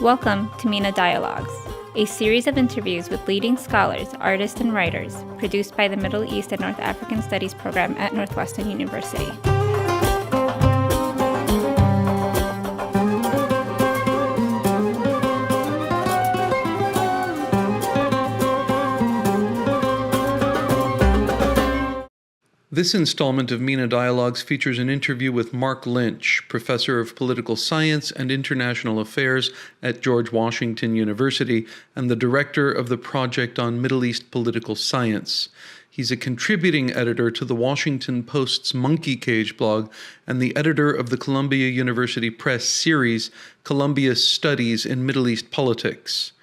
Welcome to MENA Dialogues, a series of interviews with leading scholars, artists, and writers produced by the Middle East and North African Studies program at Northwestern University. This installment of MENA Dialogues features an interview with Marc Lynch, professor of political science and international affairs at George Washington University and the director of the Project on Middle East Political Science. He's a contributing editor to the Washington Post's Monkey Cage blog and the editor of the Columbia University Press series, Columbia Studies in Middle East Politics.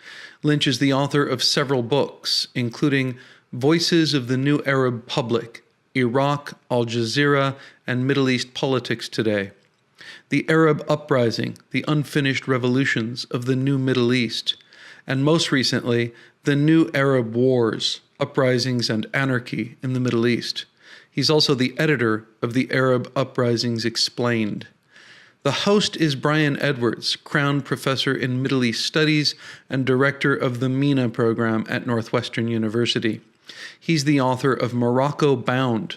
Lynch is the author of several books, including Voices of the New Arab Public, Iraq, al-Jazeera, and Middle East Politics Today, The Arab Uprising, The Unfinished Revolutions of the New Middle East, and most recently, The New Arab Wars, Uprisings and Anarchy in the Middle East. He's also the editor of The Arab Uprisings Explained. The host is Brian Edwards, Crown Professor in Middle East Studies and Director of the MENA program at Northwestern University. He's the author of Morocco Bound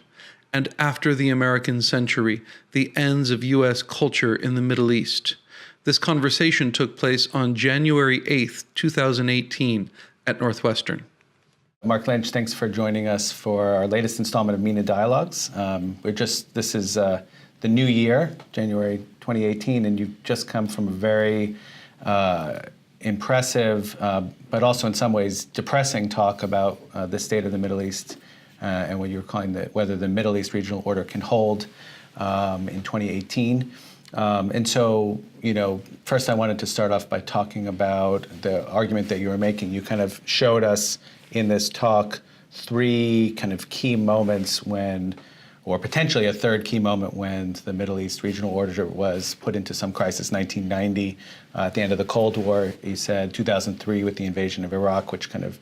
and After the American Century, The Ends of U.S. Culture in the Middle East. This conversation took place on January 8th, 2018 at Northwestern. Marc Lynch, thanks for joining us for our latest installment of MENA Dialogues. This is the new year, January 2018, and you've just come from a very impressive, but also in some ways depressing talk about the state of the Middle East and what you're calling whether the Middle East regional order can hold in 2018. And so, first I wanted to start off by talking about the argument that you were making. You kind of showed us in this talk three kind of key moments or potentially a third key moment when the Middle East regional order was put into some crisis. 1990, at the end of the Cold War, you said 2003 with the invasion of Iraq, which kind of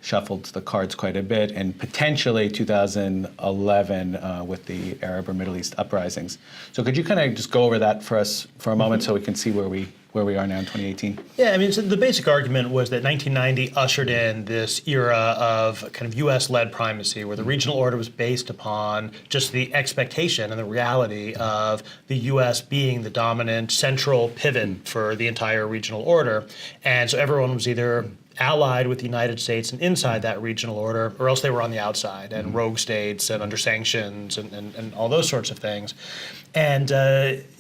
shuffled the cards quite a bit, and potentially 2011 with the Arab or Middle East uprisings. So could you kind of just go over that for us for a moment so we can see where we are now in 2018? Yeah, so the basic argument was that 1990 ushered in this era of kind of U.S.-led primacy, where the regional order was based upon just the expectation and the reality of the U.S. being the dominant central pivot for the entire regional order. And so everyone was either allied with the United States and inside that regional order, or else they were on the outside and rogue states and under sanctions and all those sorts of things. And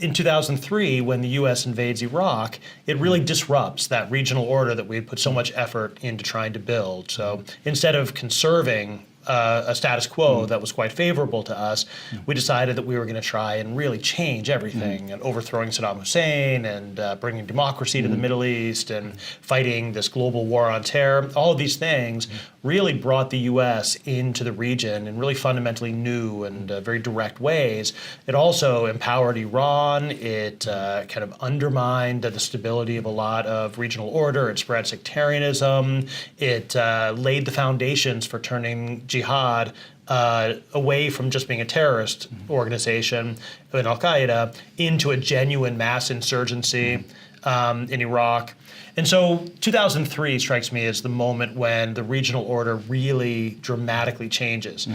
in 2003, when the U.S. invades Iraq, it really disrupts that regional order that we had put so much effort into trying to build. So instead of conserving a status quo that was quite favorable to us, we decided that we were going to try and really change everything, and overthrowing Saddam Hussein and bringing democracy to the Middle East and fighting this global war on terror. All of these things really brought the U.S. into the region in really fundamentally new and very direct ways. It also empowered Iran. It kind of undermined the stability of a lot of regional order. It spread sectarianism. It laid the foundations for turning jihad away from just being a terrorist organization in al-Qaeda into a genuine mass insurgency in Iraq. And so 2003 strikes me as the moment when the regional order really dramatically changes.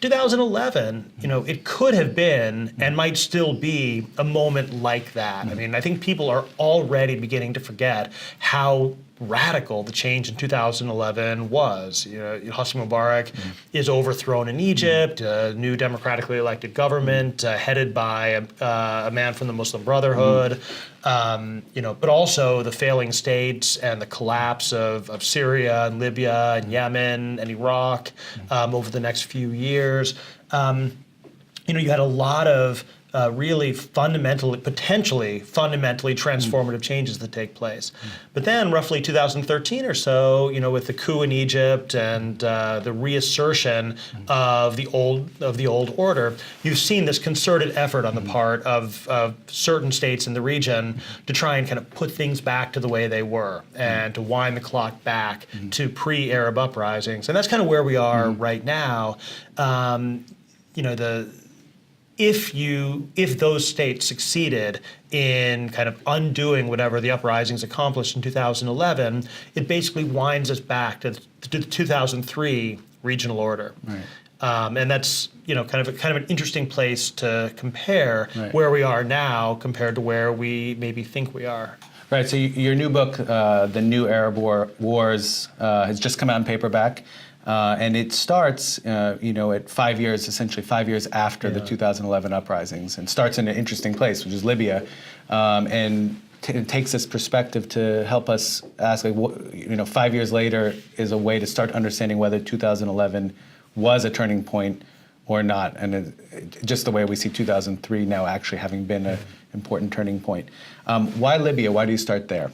2011, it could have been and might still be a moment like that. I think people are already beginning to forget how radical the change in 2011 was. Hosni Mubarak is overthrown in Egypt, a new democratically elected government headed by a man from the Muslim Brotherhood, but also the failing states and the collapse of Syria and Libya and Yemen and Iraq over the next few years. You had a lot of really potentially fundamentally transformative changes that take place. But then roughly 2013 or so, with the coup in Egypt and the reassertion of the old order, you've seen this concerted effort on the part of certain states in the region to try and kind of put things back to the way they were and to wind the clock back to pre-Arab uprisings. And that's kind of where we are right now. if those states succeeded in kind of undoing whatever the uprisings accomplished in 2011, it basically winds us back to the 2003 regional order. Right. And that's kind of an interesting place to compare Right. where we are now compared to where we maybe think we are. Right. So your new book, The New Arab Wars, has just come out in paperback. And it starts, at 5 years, essentially 5 years after the 2011 uprisings, and starts in an interesting place, which is Libya, and it takes this perspective to help us ask, 5 years later is a way to start understanding whether 2011 was a turning point or not, and just the way we see 2003 now actually having been an important turning point. Why Libya? Why do you start there?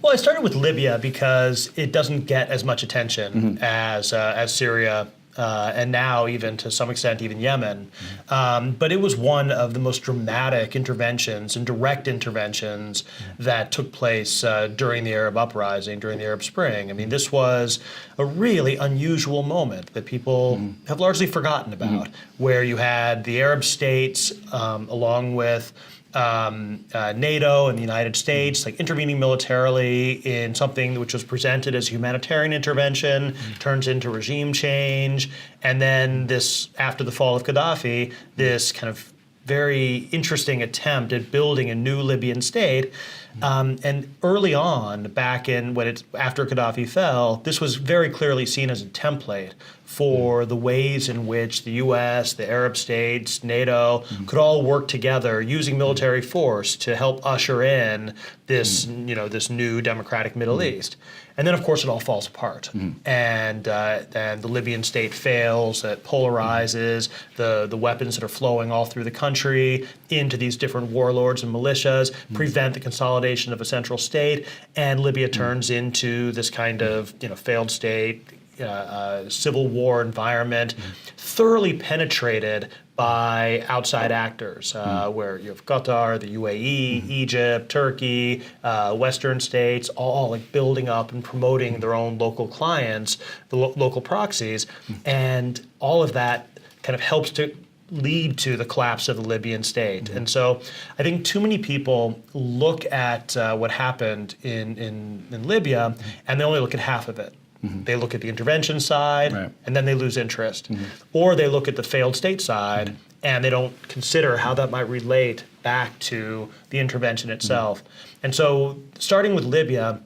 Well, I started with Libya because it doesn't get as much attention as Syria, and now even to some extent even Yemen. But it was one of the most dramatic interventions and direct interventions that took place during the Arab uprising, during the Arab Spring. I mean, this was a really unusual moment that people have largely forgotten about, where you had the Arab states along with NATO and the United States, intervening militarily in something which was presented as humanitarian intervention, turns into regime change, and then this, after the fall of Gaddafi, this kind of very interesting attempt at building a new Libyan state. And early on, after Gaddafi fell, this was very clearly seen as a template for the ways in which the U.S., the Arab states, NATO could all work together using military force to help usher in this, this new democratic Middle East. And then, of course, it all falls apart. And the Libyan state fails, it polarizes, the weapons that are flowing all through the country into these different warlords and militias prevent the consolidation of a central state, and Libya turns into this kind of failed state, civil war environment, thoroughly penetrated by outside actors, where you have Qatar, the UAE, Egypt, Turkey, Western states, all building up and promoting their own local clients, the local proxies, and all of that kind of helps to lead to the collapse of the Libyan state. And so I think too many people look at what happened in Libya, and they only look at half of it. They look at the intervention side, and then they lose interest. Or they look at the failed state side, and they don't consider how that might relate back to the intervention itself. And so starting with Libya,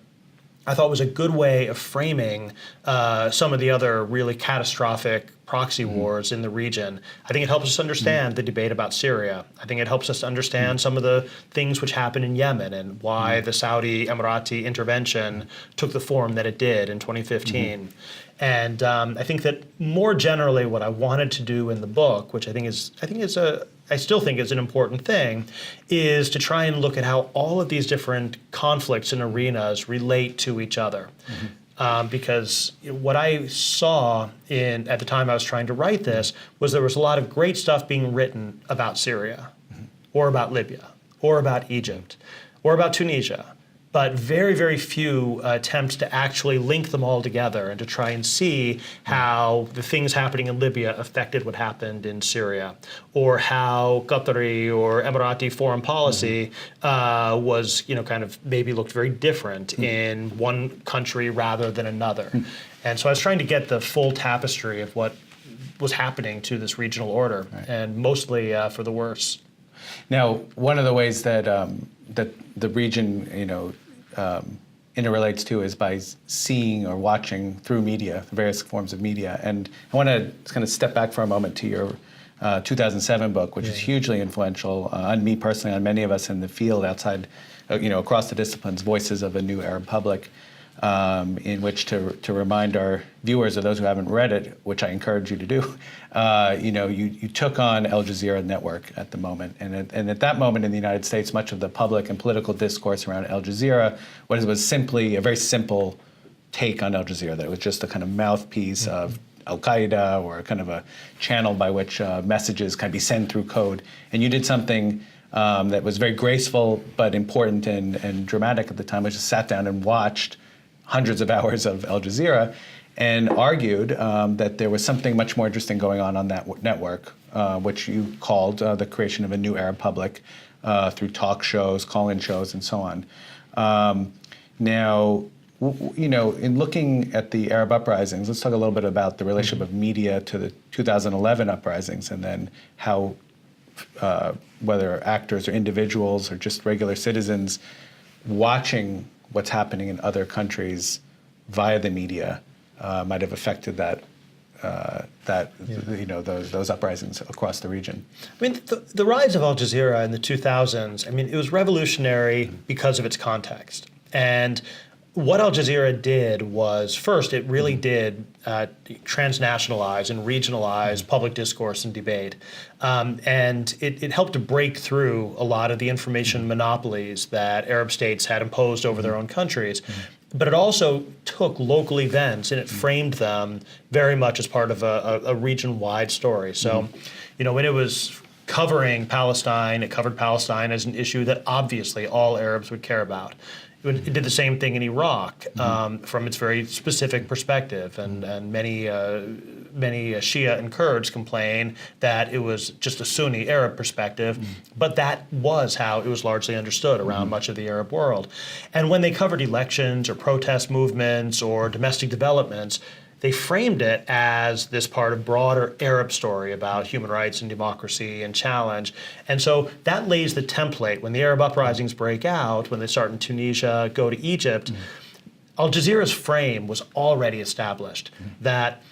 I thought was a good way of framing some of the other really catastrophic proxy wars in the region. I think it helps us understand the debate about Syria. I think it helps us understand some of the things which happened in Yemen and why the Saudi Emirati intervention took the form that it did in 2015. And I think that more generally, what I wanted to do in the book, which I still think is an important thing, is to try and look at how all of these different conflicts and arenas relate to each other. Because what I saw at the time I was trying to write this was there was a lot of great stuff being written about Syria, or about Libya, or about Egypt, or about Tunisia, but very, very few attempts to actually link them all together and to try and see how the things happening in Libya affected what happened in Syria, or how Qatari or Emirati foreign policy was, kind of maybe looked very different in one country rather than another. And so I was trying to get the full tapestry of what was happening to this regional order, and mostly for the worse. Now, one of the ways that that the region, interrelates to is by seeing or watching through media, various forms of media. And I want to kind of step back for a moment to your 2007 book, which is hugely influential on me personally, on many of us in the field outside, across the disciplines, Voices of a New Arab Public, in which to remind our viewers, or those who haven't read it, which I encourage you to do, you took on al-Jazeera network at the moment. And at that moment in the United States, much of the public and political discourse around al-Jazeera was simply a very simple take on al-Jazeera, that it was just a kind of mouthpiece of al-Qaeda, or kind of a channel by which messages can be sent through code. And you did something that was very graceful but important and dramatic at the time, which is sat down and watched hundreds of hours of Al Jazeera and argued that there was something much more interesting going on that network, which you called the creation of a new Arab public through talk shows, call-in shows, and so on. Now, in looking at the Arab uprisings, let's talk a little bit about the relationship of media to the 2011 uprisings, and then how whether actors or individuals or just regular citizens watching what's happening in other countries via the media might have affected those uprisings across the region. I mean, the rise of Al Jazeera in the 2000s, I mean, it was revolutionary because of its context. And what Al Jazeera did was, first, it really did transnationalize and regionalize public discourse and debate. And it helped to break through a lot of the information monopolies that Arab states had imposed over their own countries. But it also took local events and it framed them very much as part of a region-wide story. So, when it was covering Palestine, it covered Palestine as an issue that obviously all Arabs would care about. It did the same thing in Iraq from its very specific perspective, and many Shia and Kurds complain that it was just a Sunni Arab perspective, but that was how it was largely understood around much of the Arab world. And when they covered elections or protest movements or domestic developments, they framed it as this part of broader Arab story about human rights and democracy and challenge. And so that lays the template. When the Arab uprisings break out, when they start in Tunisia, go to Egypt, Al Jazeera's frame was already established that,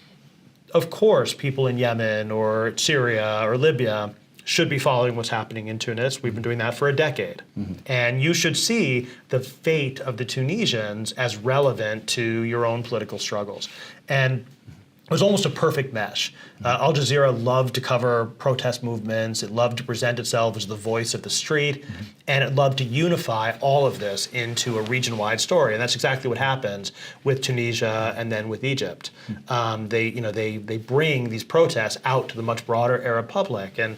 of course, people in Yemen or Syria or Libya should be following what's happening in Tunis. We've been doing that for a decade. And you should see the fate of the Tunisians as relevant to your own political struggles. And it was almost a perfect mesh. Al Jazeera loved to cover protest movements. It loved to present itself as the voice of the street. And it loved to unify all of this into a region-wide story. And that's exactly what happens with Tunisia and then with Egypt. They bring these protests out to the much broader Arab public. And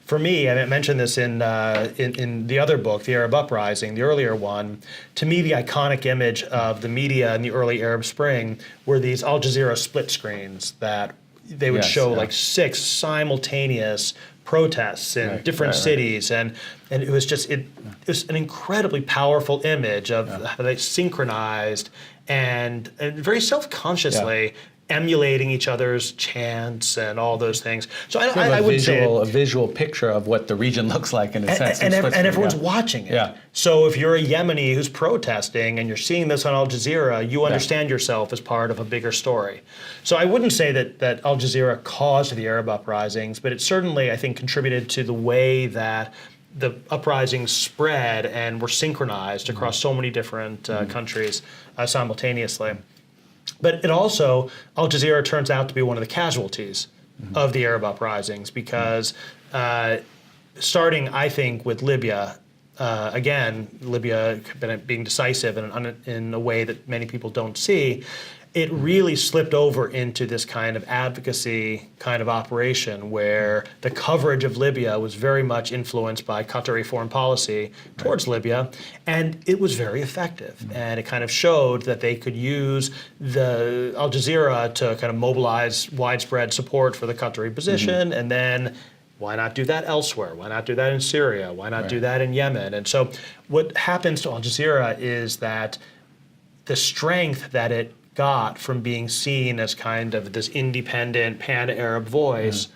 for me, I mentioned this in the other book, The Arab Uprising, the earlier one. To me, the iconic image of the media in the early Arab Spring were these Al Jazeera split screens that they would show like 6 simultaneous protests in different cities, and it was just it was an incredibly powerful image of how they synchronized and very self-consciously emulating each other's chants and all those things. So I would say a visual picture of what the region looks like in a sense. And everyone's watching it. Yeah. So if you're a Yemeni who's protesting and you're seeing this on Al Jazeera, you understand yourself as part of a bigger story. So I wouldn't say that Al Jazeera caused the Arab uprisings, but it certainly, I think, contributed to the way that the uprisings spread and were synchronized across so many different countries simultaneously. But it also, Al Jazeera turns out to be one of the casualties of the Arab uprisings because starting, I think, with Libya, Libya being decisive in a way that many people don't see, it really slipped over into this kind of advocacy kind of operation where the coverage of Libya was very much influenced by Qatari foreign policy towards Libya, and it was very effective. And it kind of showed that they could use the Al Jazeera to kind of mobilize widespread support for the Qatari position, and then why not do that elsewhere? Why not do that in Syria? Why not do that in Yemen? And so what happens to Al Jazeera is that the strength that it got from being seen as kind of this independent pan-Arab voice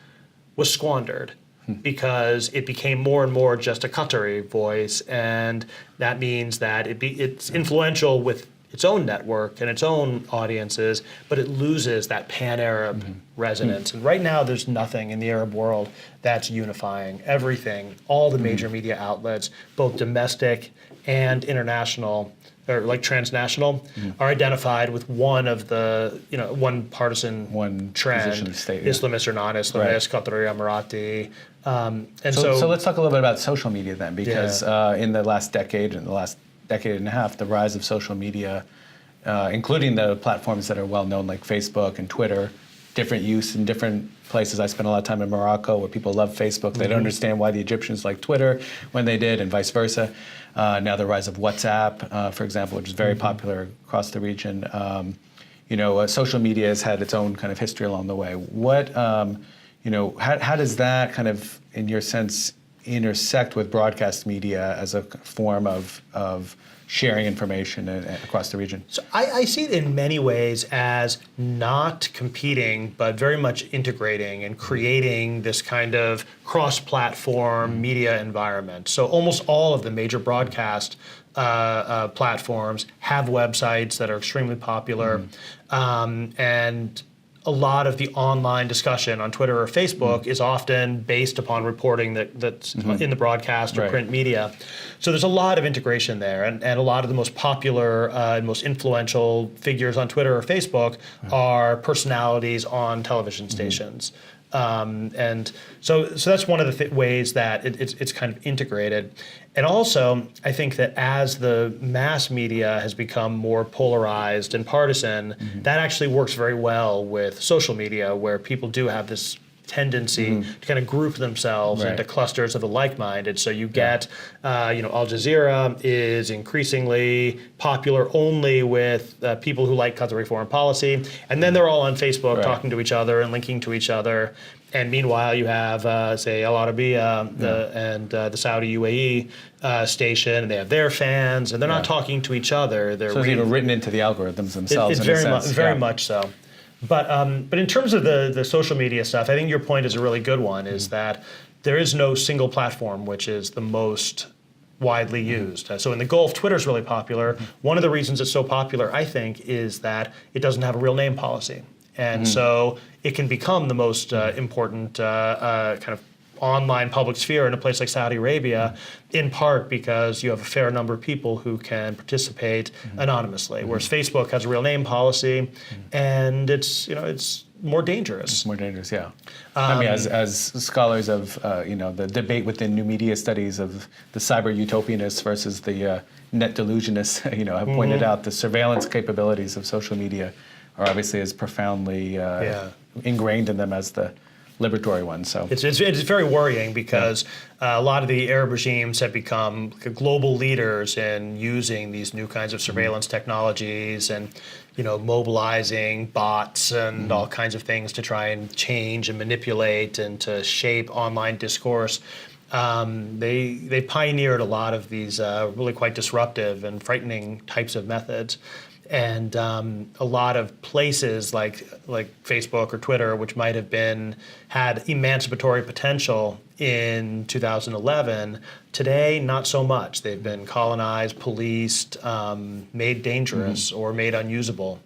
was squandered because it became more and more just a Qatari voice, and that means that it's influential with its own network and its own audiences, but it loses that pan-Arab resonance. And right now there's nothing in the Arab world that's unifying. Everything, all the major media outlets, both domestic and international, or like transnational, are identified with one of the, one partisan trend, state, Islamist or non-Islamist, Qatari, Emirati. So let's talk a little bit about social media then, because in the last decade and a half, the rise of social media, including the platforms that are well known like Facebook and Twitter, different use in different places. I spent a lot of time in Morocco where people love Facebook. They don't understand why the Egyptians liked Twitter when they did, and vice versa. Now the rise of WhatsApp, for example, which is very popular across the region. Social media has had its own kind of history along the way. What how does that kind of, in your sense, intersect with broadcast media as a form of sharing information across the region? So I see it in many ways as not competing, but very much integrating and creating this kind of cross-platform media environment. So almost all of the major broadcast platforms have websites that are extremely popular, and a lot of the online discussion on Twitter or Facebook is often based upon reporting that's in the broadcast or print media. So there's a lot of integration there, and a lot of the most popular and most influential figures on Twitter or Facebook are personalities on television stations. And so that's one of the ways that it's kind of integrated. And also, I think that as the mass media has become more polarized and partisan, that actually works very well with social media, where people do have this tendency to kind of group themselves into clusters of the like-minded. So you get, al-Jazeera is increasingly popular only with people who like Qatari foreign policy, and then they're all on Facebook talking to each other and linking to each other. And meanwhile, you have, say, Al Arabiya and the Saudi UAE station, and they have their fans, and they're not talking to each other. They're so it's even written into the algorithms themselves. It's very much so. But in terms of the social media stuff, I think your point is a really good one, is that there is no single platform which is the most widely used. So in the Gulf, Twitter's really popular. One of the reasons it's so popular, I think, is that it doesn't have a real name policy. And so it can become the most important kind of online public sphere in a place like Saudi Arabia, in part because you have a fair number of people who can participate anonymously, whereas Facebook has a real name policy, and it's more dangerous. It's more dangerous, yeah. I mean, as scholars of the debate within new media studies of the cyber utopianists versus the net delusionists, have pointed out the surveillance capabilities of social media are obviously as profoundly ingrained in them as the liberatory ones. So it's very worrying, because a lot of the Arab regimes have become global leaders in using these new kinds of surveillance technologies and mobilizing bots and all kinds of things to try and change and manipulate and to shape online discourse. They pioneered a lot of these really quite disruptive and frightening types of methods. And a lot of places like Facebook or Twitter, which might have had emancipatory potential in 2011, today not so much. They've been colonized, policed, made dangerous, or made unusable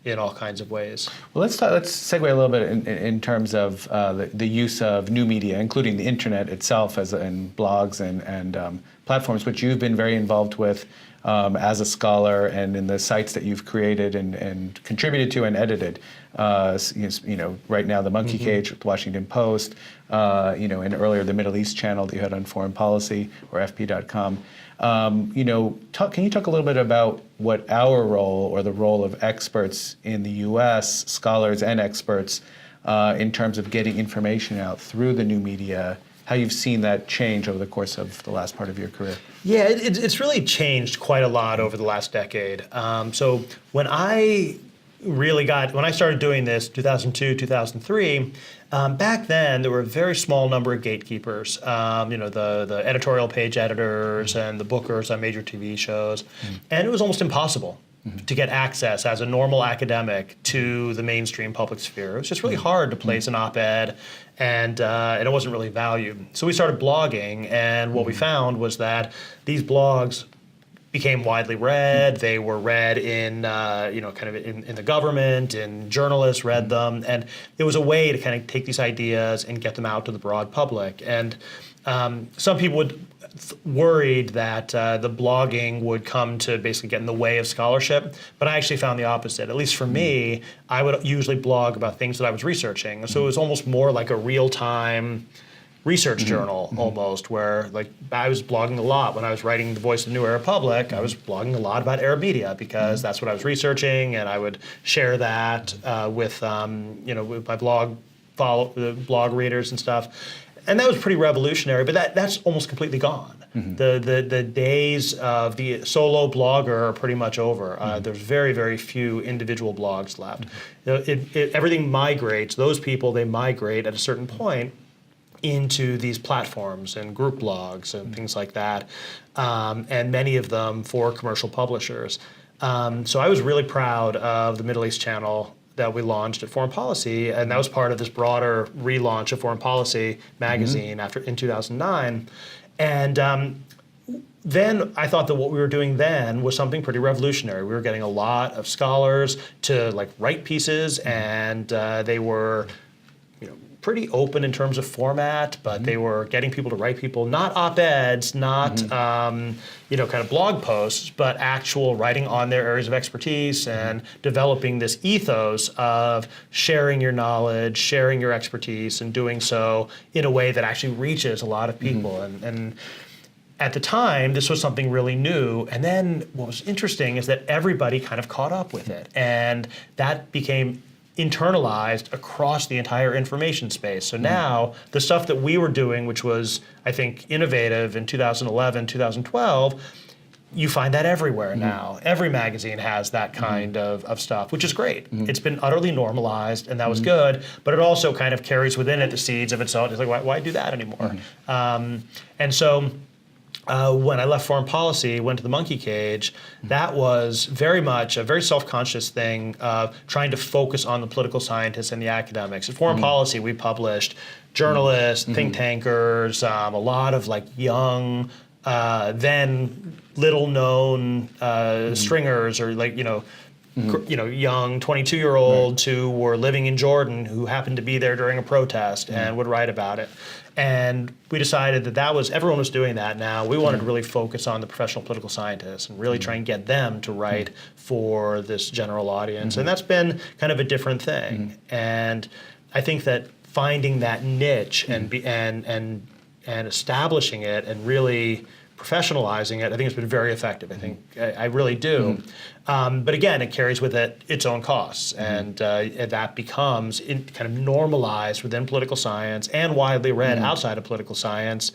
in all kinds of ways. Well, let's segue a little bit in terms of the use of new media, including the internet itself, and blogs and platforms, which you've been very involved with as a scholar, and in the sites that you've created and contributed to and edited. Right now the Monkey Cage with the Washington Post, and earlier the Middle East channel that you had on Foreign Policy, or FP.com. Can you talk a little bit about what our role, or the role of experts in the U.S., scholars and experts, in terms of getting information out through the new media, how you've seen that change over the course of the last part of your career? Yeah, it's really changed quite a lot over the last decade. So when I started doing this, 2002, 2003, back then there were a very small number of gatekeepers, the editorial page editors and the bookers on major TV shows, and it was almost impossible to get access as a normal academic to the mainstream public sphere. It was just really hard to place an op-ed, and it wasn't really valued. So we started blogging, and what we found was that these blogs became widely read. They were read in, in the government, and journalists read them, and it was a way to kind of take these ideas and get them out to the broad public. And some people worried that the blogging would come to basically get in the way of scholarship, but I actually found the opposite. At least for me, I would usually blog about things that I was researching. So it was almost more like a real-time research journal, almost, where I was blogging a lot. When I was writing The Voice of the New Arab Republic, I was blogging a lot about Arab media, because that's what I was researching, and I would share that with my blog readers and stuff. And that was pretty revolutionary, but that's almost completely gone. The days of the solo blogger are pretty much over. There's very, very few individual blogs left. Everything migrates. Those people, they migrate at a certain point into these platforms and group blogs and things like that, and many of them for commercial publishers. So I was really proud of the Middle East channel that we launched at Foreign Policy, and that was part of this broader relaunch of Foreign Policy magazine in 2009. And then I thought that what we were doing then was something pretty revolutionary. We were getting a lot of scholars to write pieces, and they were pretty open in terms of format, but they were getting people to write not op-eds, not kind of blog posts, but actual writing on their areas of expertise and developing this ethos of sharing your knowledge, sharing your expertise, and doing so in a way that actually reaches a lot of people. And at the time, this was something really new. And then what was interesting is that everybody kind of caught up with it. And that became internalized across the entire information space. So now the stuff that we were doing, which was, I think, innovative in 2011, 2012, you find that everywhere now. Every magazine has that kind of stuff, which is great. It's been utterly normalized, and that was good, but it also kind of carries within it the seeds of its own. It's like, why do that anymore? And so when I left Foreign Policy, went to the monkey cage, that was very much a very self-conscious thing of trying to focus on the political scientists and the academics. At Foreign Policy, we published journalists, think tankers, a lot of young, then little-known stringers, or young 22-year-olds who were living in Jordan who happened to be there during a protest and would write about it. And we decided that everyone was doing that now. We wanted to really focus on the professional political scientists and really try and get them to write for this general audience. And that's been kind of a different thing. And I think that finding that niche and establishing it and really professionalizing it, I think it's been very effective. I really do. But again, it carries with it its own costs, and that becomes kind of normalized within political science and widely read outside of political science.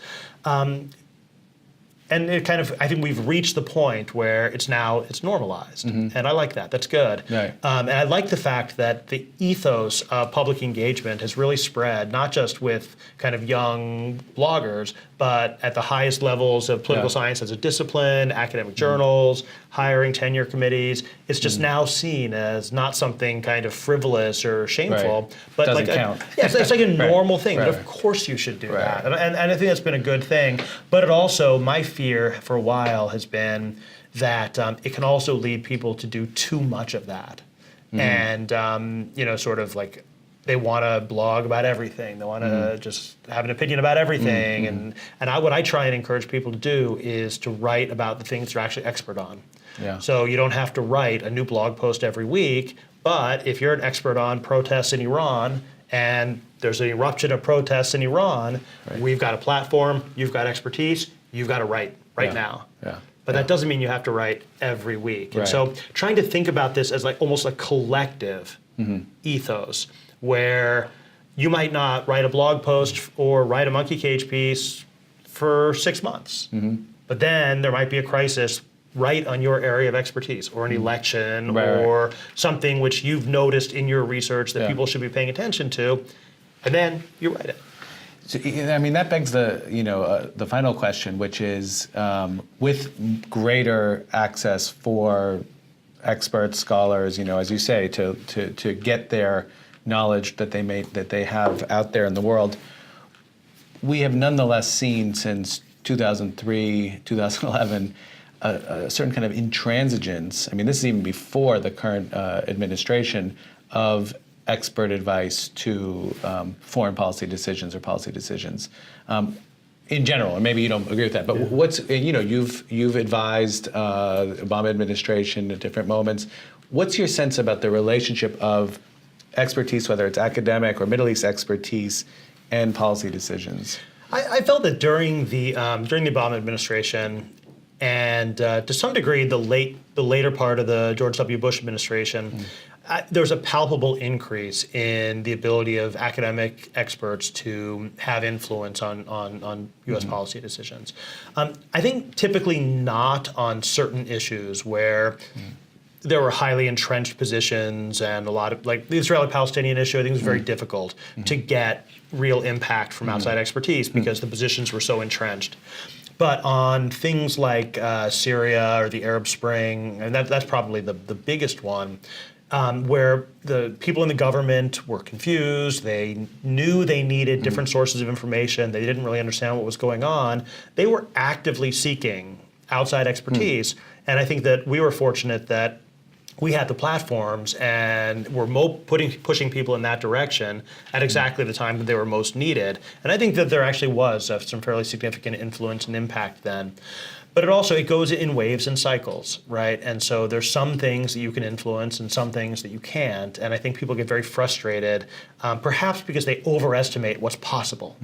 And it kind of, I think we've reached the point where it's normalized, and I like that. That's good. Right. And I like the fact that the ethos of public engagement has really spread, not just with kind of young bloggers, but at the highest levels of political science as a discipline, academic journals, hiring tenure committees. It's just now seen as not something kind of frivolous or shameful, but doesn't count. It's like a normal thing. But of course you should do that, and I think that's been a good thing. But it also, my fear for a while has been that it can also lead people to do too much of that, and sort of like they want to blog about everything. They want to just have an opinion about everything, and what I try and encourage people to do is to write about the things they're actually expert on. Yeah. So you don't have to write a new blog post every week, but if you're an expert on protests in Iran and there's an eruption of protests in Iran, we've got a platform, you've got expertise, you've got to write now. Yeah. But that doesn't mean you have to write every week. And so trying to think about this as almost a collective ethos, where you might not write a blog post or write a monkey cage piece for 6 months, but then there might be a crisis right on your area of expertise, or an election, or something which you've noticed in your research that people should be paying attention to, and then you write it. So, I mean, that begs the final question, which is, with greater access for experts, scholars, as you say, to get their knowledge that they have out there in the world, we have nonetheless seen since 2003, 2011, a certain kind of intransigence. I mean, this is even before the current administration, of expert advice to foreign policy decisions or policy decisions in general. Or maybe you don't agree with that, but you've advised the Obama administration at different moments. What's your sense about the relationship of expertise, whether it's academic or Middle East expertise, and policy decisions? I felt that during the Obama administration, and to some degree the later part of the George W. Bush administration, there's a palpable increase in the ability of academic experts to have influence on U.S. policy decisions. I think typically not on certain issues where there were highly entrenched positions and a lot of, like the Israeli-Palestinian issue, I think it was very difficult to get real impact from outside expertise because the positions were so entrenched. But on things like Syria or the Arab Spring, and that's probably the biggest one, where the people in the government were confused, they knew they needed different sources of information, they didn't really understand what was going on, they were actively seeking outside expertise. And I think that we were fortunate that we had the platforms and were pushing people in that direction at exactly the time that they were most needed. And I think that there actually was some fairly significant influence and impact then. But it goes in waves and cycles, right? And so there's some things that you can influence and some things that you can't. And I think people get very frustrated, perhaps because they overestimate what's possible.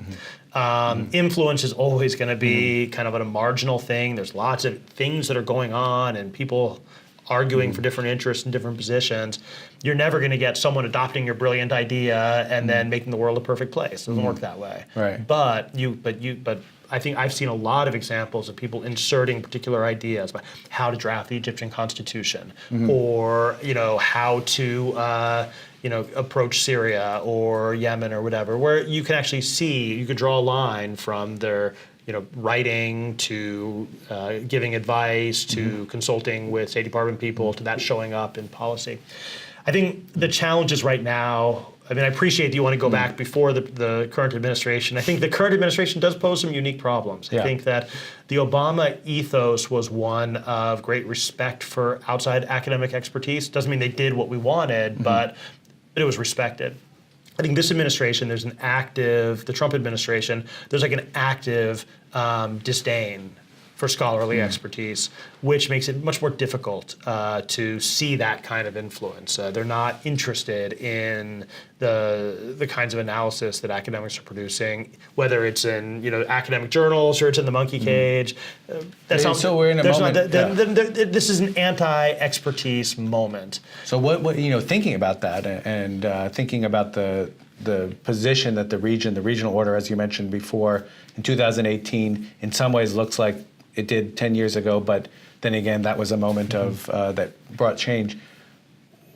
Influence is always going to be kind of a marginal thing. There's lots of things that are going on and people arguing for different interests and different positions. You're never going to get someone adopting your brilliant idea and then making the world a perfect place. It doesn't work that way. Right. But I think I've seen a lot of examples of people inserting particular ideas about how to draft the Egyptian constitution, or how to approach Syria or Yemen or whatever, where you can actually see, you could draw a line from their writing to giving advice to consulting with State Department people to that showing up in policy. I think the challenges right now, I mean, I appreciate that you want to go back before the current administration. I think the current administration does pose some unique problems. I think that the Obama ethos was one of great respect for outside academic expertise. Doesn't mean they did what we wanted, but it was respected. I think this administration, the Trump administration, there's like an active disdain for scholarly expertise, which makes it much more difficult to see that kind of influence. They're not interested in the kinds of analysis that academics are producing, whether it's in academic journals or it's in the monkey cage. So we're in a moment. This is an anti-expertise moment. So what thinking about that and thinking about the position that the regional order, as you mentioned before, in 2018, in some ways looks like it did 10 years ago, but then again, that was a moment of that brought change.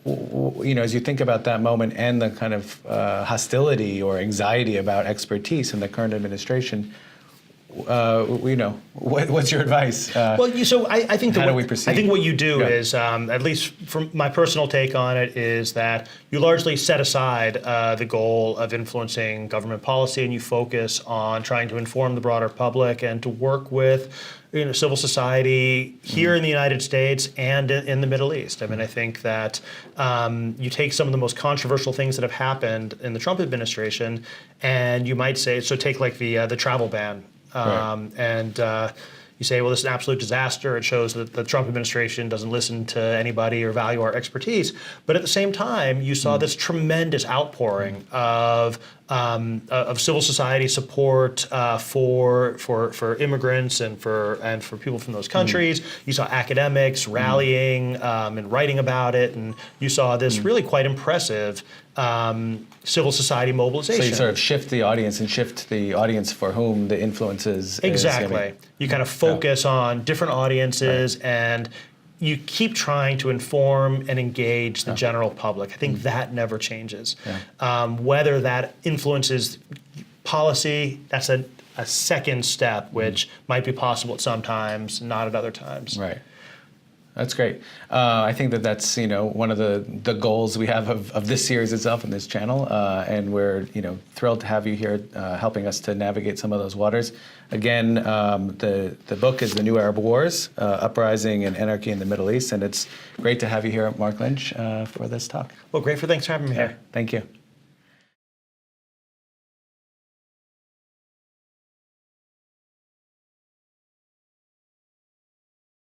As you think about that moment and the kind of hostility or anxiety about expertise in the current administration, what's your advice? I think how do we proceed? I think what you do is, at least from my personal take on it, is that you largely set aside the goal of influencing government policy and you focus on trying to inform the broader public and to work with civil society here in the United States and in the Middle East. I mean, I think that you take some of the most controversial things that have happened in the Trump administration, and you might say, so take like the travel ban. And you say, well, this is an absolute disaster. It shows that the Trump administration doesn't listen to anybody or value our expertise. But at the same time, you saw this tremendous outpouring of civil society support for immigrants and for people from those countries. You saw academics rallying and writing about it, and you saw this really quite impressive civil society mobilization. So you sort of shift the audience for whom the influence is. Exactly. You kind of focus on different audiences and you keep trying to inform and engage the general public. I think that never changes. Whether that influences policy, that's a second step, which might be possible at some times, not at other times. Right. That's great. I think that's one of the goals we have of this series itself and this channel, and we're thrilled to have you here helping us to navigate some of those waters. Again, the book is The New Arab Wars, Uprising and Anarchy in the Middle East, and it's great to have you here, Marc Lynch, for this talk. Well, thanks for having me here. Thank you.